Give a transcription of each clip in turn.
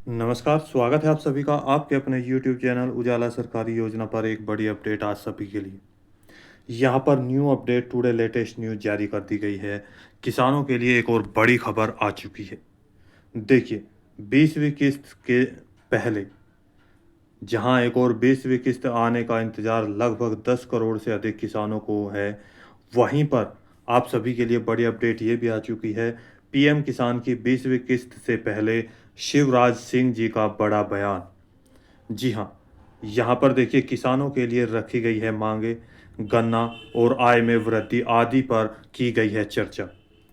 नमस्कार, स्वागत है आप सभी का आपके अपने यूट्यूब चैनल उजाला सरकारी योजना पर एक बड़ी अपडेट आज सभी के लिए। यहाँ पर new update today latest news जारी कर दी गई है। किसानों के लिए एक और बड़ी खबर आ चुकी है। देखिए, 20वीं किस्त के पहले जहां एक और 20वीं किस्त आने का इंतज़ार लगभग 10 करोड़ से अधिक किसानों को है, वहीं पर आप सभी के लिए बड़ी अपडेट ये भी आ चुकी है। पीएम किसान की 20वीं किस्त से पहले शिवराज सिंह जी का बड़ा बयान। जी हाँ, यहाँ पर देखिए किसानों के लिए रखी गई है मांगे, गन्ना और आय में वृद्धि आदि पर की गई है चर्चा।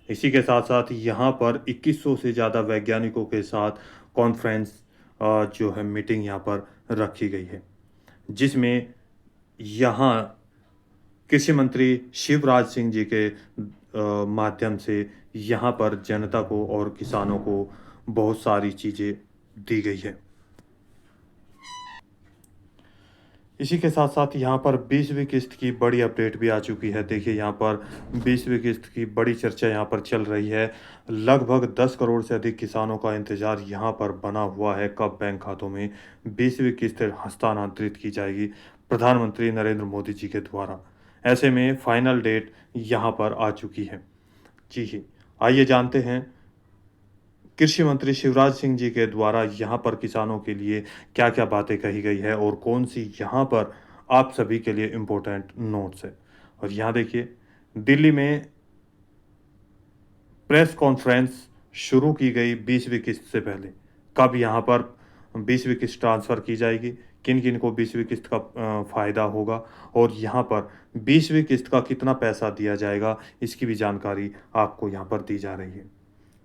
इसी के साथ-साथ यहाँ पर 2100 से ज़्यादा वैज्ञानिकों के साथ कॉन्फ्रेंस जो है मीटिंग यहाँ पर रखी गई है, जिसमें यहाँ कृषि मंत्री शिवराज सिंह जी के माध्यम से यहाँ पर जनता को और किसानों को बहुत सारी चीज़ें दी गई है। इसी के साथ-साथ यहाँ पर 20वीं किस्त की बड़ी अपडेट भी आ चुकी है। देखिए यहाँ पर 20वीं किस्त की बड़ी चर्चा यहाँ पर चल रही है। लगभग 10 करोड़ से अधिक किसानों का इंतज़ार यहाँ पर बना हुआ है, कब बैंक खातों में 20वीं किस्त हस्तांतरित की जाएगी प्रधानमंत्री नरेंद्र मोदी जी के द्वारा। ऐसे में फाइनल डेट यहाँ पर आ चुकी है। जी, आइए जानते हैं कृषि मंत्री शिवराज सिंह जी के द्वारा यहाँ पर किसानों के लिए क्या-क्या बातें कही गई है और कौन-सी यहाँ पर आप सभी के लिए इम्पोर्टेंट नोट्स है। और यहाँ देखिए, दिल्ली में प्रेस कॉन्फ्रेंस शुरू की गई 20वीं किस्त से पहले। कब यहाँ पर 20वीं किस्त ट्रांसफ़र की जाएगी, किन-किन को 20वीं किस्त का फ़ायदा होगा और यहाँ पर 20वीं किस्त का कितना पैसा दिया जाएगा, इसकी भी जानकारी आपको यहाँ पर दी जा रही है।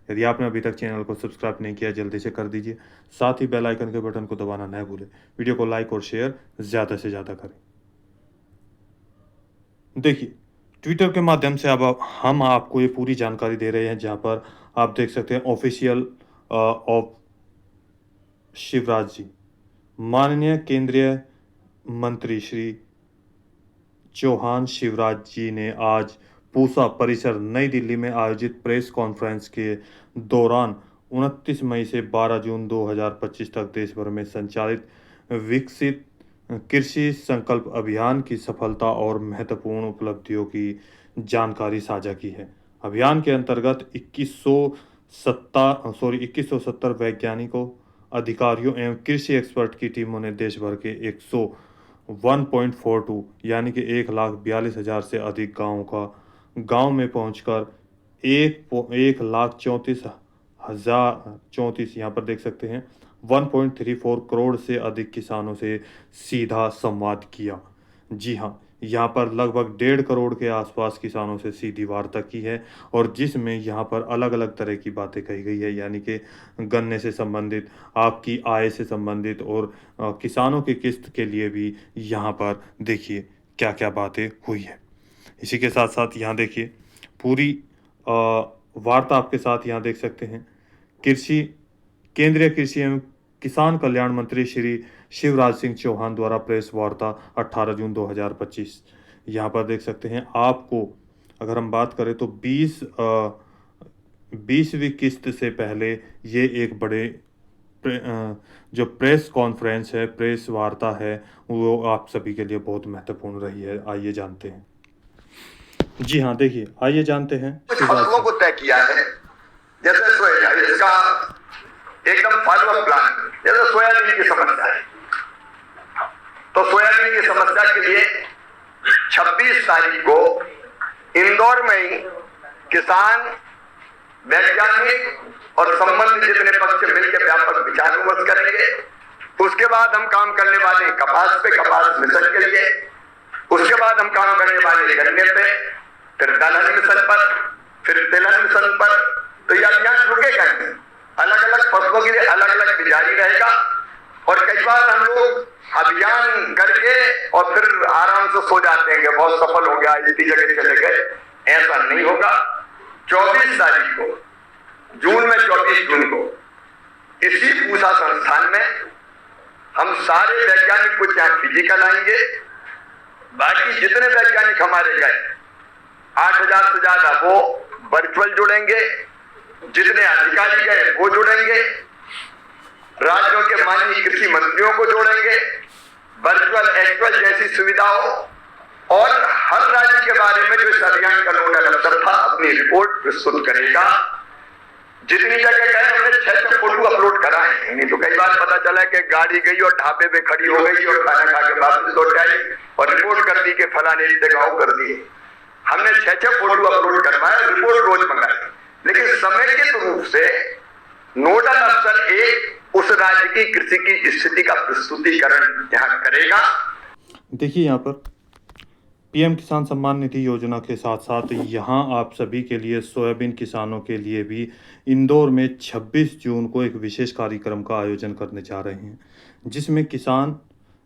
यदि आपने अभी तक चैनल को सब्सक्राइब नहीं किया जल्दी से कर दीजिए। साथ ही बेल आइकन के बटन को दबाना न भूलें। वीडियो को लाइक और शेयर ज़्यादा से ज़्यादा करें। देखिए, ट्विटर के माध्यम से अब हम आपको ये पूरी जानकारी दे रहे हैं, जहाँ पर आप देख सकते हैं ऑफ़िशियल ऑफ शिवराज जी। माननीय केंद्रीय मंत्री श्री चौहान शिवराज जी ने आज पूसा परिसर नई दिल्ली में आयोजित प्रेस कॉन्फ्रेंस के दौरान 29 मई से 12 जून 2025 तक देश भर में संचालित विकसित कृषि संकल्प अभियान की सफलता और महत्वपूर्ण उपलब्धियों की जानकारी साझा की है। अभियान के अंतर्गत 2170 वैज्ञानिकों, अधिकारियों एवं कृषि एक्सपर्ट की टीमों ने देश भर के 101.42 यानी कि 1,42,000 से अधिक गाँव में पहुंचकर 1,34 यहाँ पर देख सकते हैं 1.34 करोड़ से अधिक किसानों से सीधा संवाद किया। जी हाँ, यहाँ पर लगभग 1.5 करोड़ के आसपास किसानों से सीधी वार्ता की है और जिसमें यहाँ पर अलग-अलग तरह की बातें कही गई है, यानी कि गन्ने से संबंधित, आपकी आय से संबंधित और किसानों की किस्त के लिए भी यहाँ पर देखिए क्या-क्या बातें हुई है। इसी के साथ-साथ यहाँ देखिए पूरी वार्ता आपके साथ यहाँ देख सकते हैं। कृषि केंद्रीय कृषि एवं किसान कल्याण मंत्री श्री शिवराज सिंह चौहान द्वारा प्रेस वार्ता 18 जून 2025। यहाँ पर देख सकते हैं आपको, अगर हम बात करें तो 20वीं किस्त से पहले ये एक बड़े जो प्रेस कॉन्फ्रेंस है, प्रेस वार्ता है, वो आप सभी के लिए बहुत महत्वपूर्ण रही है। आइए जानते हैं। जी हाँ, देखिए, आइए जानते हैं। कुछ फसलों को तय किया है, जैसे सोया, इसका एकदम फॉलोअप प्लान, जैसे सोयाबीन की समस्या है, तो सोयाबीन की समस्या के लिए 26 तारीख को इंदौर में ही किसान, वैज्ञानिक और संबंधित जितने पक्ष मिलकर व्यापक विचार विमर्श करेंगे। उसके बाद हम काम करने वाले कपास पे, कपास मिशन के लिए, उसके बाद हम काम करने वाले गन्ने पे, फिर दलहन मिशन पर, फिर तिलहन मिशन पर। तो यह अभियान रुकेगा नहीं, अलग अलग फसलों के लिए अलग अलग जारी रहेगा। और कई बार हम लोग अभियान करके और फिर आराम से सो जाते हैं, बहुत सफल हो गया, इतनी जगह चले गए। ऐसा नहीं होगा। 24 तारीख को, जून में 24 जून को इसी पूसा संस्थान में हम सारे वैज्ञानिक कुछ यहाँ फिजिकल आएंगे, बाकी जितने वैज्ञानिक हमारे गए 8,000 से ज्यादा वो वर्चुअल जुड़ेंगे, जितने अधिकारी गए वो जुड़ेंगे। राज्यों के माननीय कृषि मंत्रियों को जोड़ेंगे, वर्चुअल एक्चुअल जैसी सुविधाओं और हर राज्य के बारे में जो इस अभियान का नोडल अफसर था अपनी रिपोर्ट प्रस्तुत करेगा। जितनी जगह गए हमने 6 फोटो अपलोड कराए, नहीं तो कई बार पता चला कि गाड़ी गई और ढाबे पे खड़ी हो गई और खाना खा के वापस लौट आई और रिपोर्ट कर दी कि फलाने जगह कर दिए। हमने 6 फोटो अपलोड करवाया, रिपोर्ट रोज मंगाई, लेकिन समेकित रूप से नोडल अफसर एक उस राज्य की कृषि की स्थिति का प्रस्तुतिकरण यहाँ करेगा। देखिए यहाँ पर पीएम किसान सम्मान निधि योजना के साथ साथ यहाँ आप सभी के लिए सोयाबीन किसानों के लिए भी इंदौर में 26 जून को एक विशेष कार्यक्रम का आयोजन करने जा रहे हैं, जिसमें किसान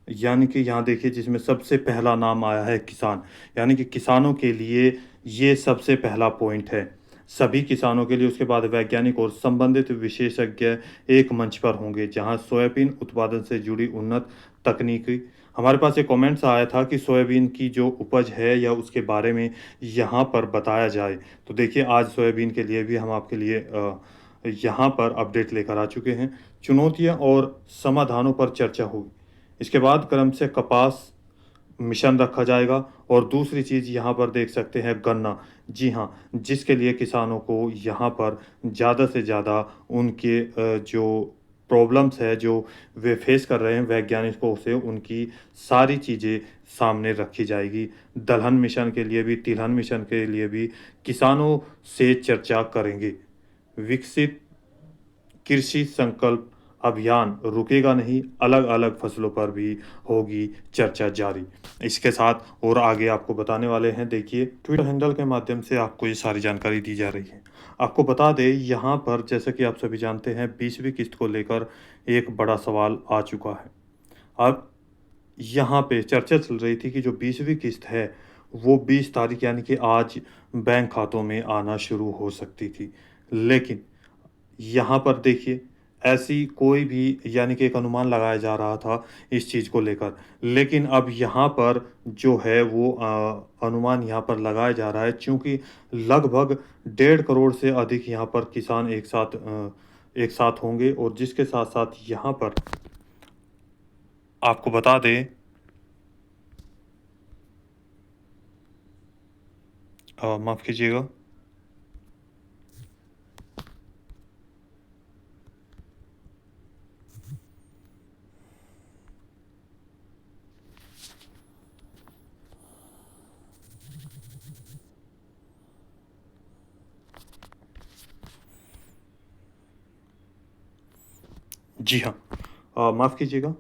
यानी कि यहाँ देखिए जिसमें सबसे पहला नाम आया है किसान, यानी कि किसानों के लिए ये सबसे पहला पॉइंट है। सभी किसानों के लिए, उसके बाद वैज्ञानिक और संबंधित विशेषज्ञ एक मंच पर होंगे, जहां सोयाबीन उत्पादन से जुड़ी उन्नत तकनीकी। हमारे पास एक कमेंट्स आया था कि सोयाबीन की जो उपज है या उसके बारे में यहाँ पर बताया जाए, तो देखिए आज सोयाबीन के लिए भी हम आपके लिए यहाँ पर अपडेट लेकर आ चुके हैं। चुनौतियाँ और समाधानों पर चर्चा होगी। इसके बाद क्रम से कपास मिशन रखा जाएगा और दूसरी चीज़ यहाँ पर देख सकते हैं गन्ना, जी हाँ, जिसके लिए किसानों को यहाँ पर ज़्यादा से ज़्यादा उनके जो प्रॉब्लम्स है जो वे फेस कर रहे हैं वैज्ञानिकों से, उनकी सारी चीज़ें सामने रखी जाएगी। दलहन मिशन के लिए भी, तिलहन मिशन के लिए भी किसानों से चर्चा करेंगे। विकसित कृषि संकल्प अभियान रुकेगा नहीं, अलग अलग फसलों पर भी होगी चर्चा जारी। इसके साथ और आगे आपको बताने वाले हैं, देखिए ट्विटर हैंडल के माध्यम से आपको ये सारी जानकारी दी जा रही है। आपको बता दें यहाँ पर जैसे कि आप सभी जानते हैं 20वीं किस्त को लेकर एक बड़ा सवाल आ चुका है। अब यहाँ पे चर्चा चल रही थी कि जो 20वीं किस्त है वो 20 तारीख यानी कि आज बैंक खातों में आना शुरू हो सकती थी, लेकिन यहाँ पर देखिए ऐसी कोई भी यानी कि एक अनुमान लगाया जा रहा था इस चीज़ को लेकर, लेकिन अब यहाँ पर जो है वो अनुमान यहाँ पर लगाया जा रहा है, चूँकि लगभग 1.5 करोड़ से अधिक यहाँ पर किसान एक साथ होंगे। और जिसके साथ साथ यहाँ पर आपको बता दें माफ़ कीजिएगा, जी हाँ, माफ़ कीजिएगा,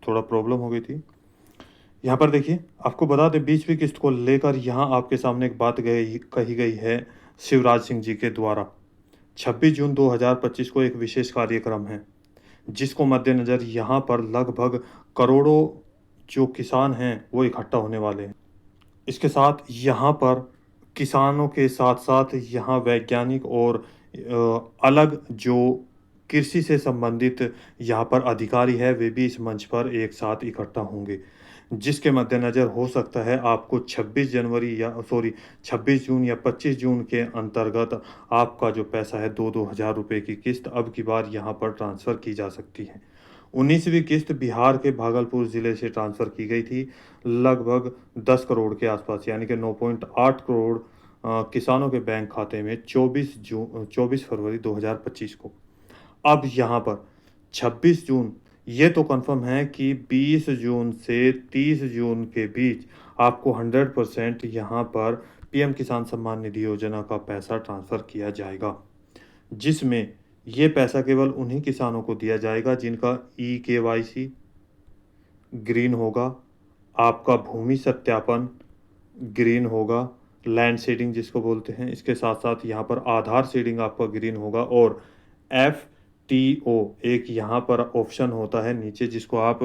थोड़ा प्रॉब्लम हो गई थी। यहाँ पर देखिए आपको बता दें 20वीं किस्त को लेकर यहाँ आपके सामने एक बात कही गई है शिवराज सिंह जी के द्वारा। 26 जून 2025 को एक विशेष कार्यक्रम है, जिसको मद्देनज़र यहाँ पर लगभग करोड़ों जो किसान हैं वो इकट्ठा होने वाले हैं। इसके साथ यहाँ पर किसानों के साथ साथ यहाँ वैज्ञानिक और अलग जो कृषि से संबंधित यहाँ पर अधिकारी है वे भी इस मंच पर एक साथ इकट्ठा होंगे, जिसके मद्देनज़र हो सकता है आपको 26 जून या 25 जून के अंतर्गत आपका जो पैसा है 2-2 हज़ार रुपये की किस्त अब की बार यहाँ पर ट्रांसफ़र की जा सकती है। 19वीं किस्त बिहार के भागलपुर ज़िले से ट्रांसफ़र की गई थी, लगभग 10 करोड़ के आसपास यानी कि 9.8 करोड़ किसानों के बैंक खाते में 24 फरवरी 2025 को। अब यहाँ पर 26 जून ये तो कंफर्म है कि 20 जून से 30 जून के बीच आपको 100% यहाँ पर पीएम किसान सम्मान निधि योजना का पैसा ट्रांसफ़र किया जाएगा, जिसमें ये पैसा केवल उन्हीं किसानों को दिया जाएगा जिनका eKYC ग्रीन होगा, आपका भूमि सत्यापन ग्रीन होगा, लैंड सीडिंग जिसको बोलते हैं। इसके साथ साथ यहाँ पर आधार सीडिंग आपका ग्रीन होगा और FTO एक यहाँ पर ऑप्शन होता है नीचे, जिसको आप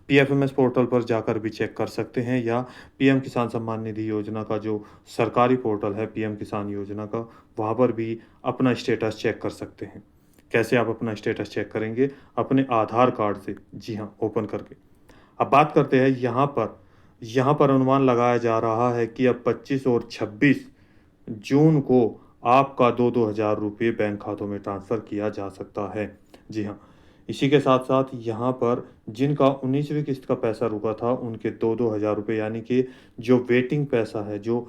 PFMS पोर्टल पर जाकर भी चेक कर सकते हैं, या पीएम किसान सम्मान निधि योजना का जो सरकारी पोर्टल है पीएम किसान योजना का, वहाँ पर भी अपना स्टेटस चेक कर सकते हैं। कैसे आप अपना स्टेटस चेक करेंगे? अपने आधार कार्ड से, जी हाँ, ओपन करके। अब बात करते हैं यहाँ पर अनुमान लगाया जा रहा है कि अब 25 और 26 जून को आपका 2-2 हज़ार रुपये बैंक खातों में ट्रांसफ़र किया जा सकता है। जी हाँ, इसी के साथ साथ यहाँ पर जिनका 19वीं किस्त का पैसा रुका था उनके 2-2 हज़ार रुपये, यानी कि जो वेटिंग पैसा है, जो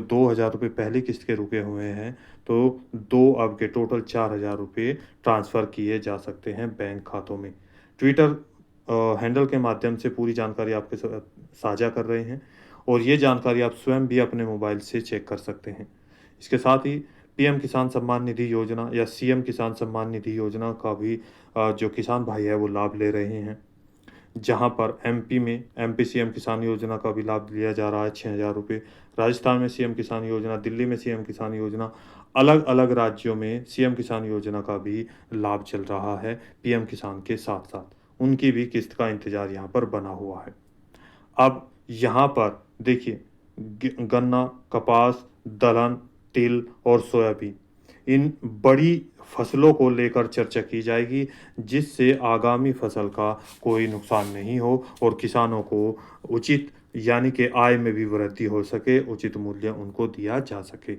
2 हज़ार रुपये पहली किस्त के रुके हुए हैं, तो 2 अब के टोटल 4 हज़ार रुपये ट्रांसफ़र किए जा सकते हैं बैंक खातों में। ट्विटर हैंडल के माध्यम से पूरी जानकारी आपके साथ साझा कर रहे हैं और ये जानकारी आप स्वयं भी अपने मोबाइल से चेक कर सकते हैं। इसके साथ ही पीएम किसान सम्मान निधि योजना या सीएम किसान सम्मान निधि योजना का भी जो किसान भाई है वो लाभ ले रहे हैं। जहाँ पर एमपी में एमपी सीएम किसान योजना का भी लाभ लिया जा रहा है 6,000 रुपये। राजस्थान में सीएम किसान योजना, दिल्ली में सीएम किसान योजना, अलग-अलग राज्यों में सीएम किसान योजना का भी लाभ चल रहा है पीएम किसान के साथ-साथ। उनकी भी किस्त का इंतज़ार यहाँ पर बना हुआ है। अब यहाँ पर देखिए गन्ना, कपास, दलहन, तिल और सोयाबीन, इन बड़ी फसलों को लेकर चर्चा की जाएगी जिससे आगामी फसल का कोई नुकसान नहीं हो और किसानों को उचित यानी कि आय में भी वृद्धि हो सके, उचित मूल्य उनको दिया जा सके।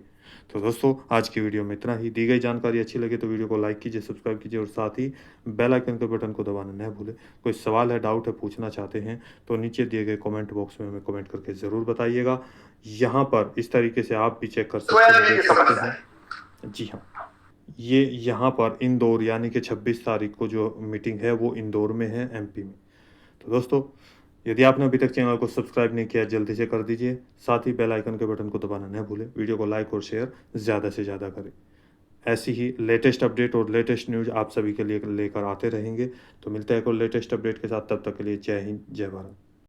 तो दोस्तों आज की वीडियो में इतना ही। दी गई जानकारी अच्छी लगे तो वीडियो को लाइक कीजिए, सब्सक्राइब कीजिए और साथ ही बेल आइकन के बटन को दबाना न भूलें। कोई सवाल है, डाउट है, पूछना चाहते हैं तो नीचे दिए गए कमेंट बॉक्स में हमें कमेंट करके ज़रूर बताइएगा। यहाँ पर इस तरीके से आप भी चेक कर सकते हैं, सोयाबीन देख की सकते समस्या है। हैं। जी हाँ, ये यहाँ पर इंदौर यानी कि 26 तारीख को जो मीटिंग है वो इंदौर में है, एमपी में। तो दोस्तों यदि आपने अभी तक चैनल को सब्सक्राइब नहीं किया जल्दी से कर दीजिए, साथ ही बेल आइकन के बटन को दबाना न भूलें। वीडियो को लाइक और शेयर ज़्यादा से ज़्यादा करें। ऐसी ही लेटेस्ट अपडेट और लेटेस्ट न्यूज़ आप सभी के लिए लेकर आते रहेंगे। तो मिलते हैं एक और लेटेस्ट अपडेट के साथ, तब तक के लिए जय हिंद, जय भारत।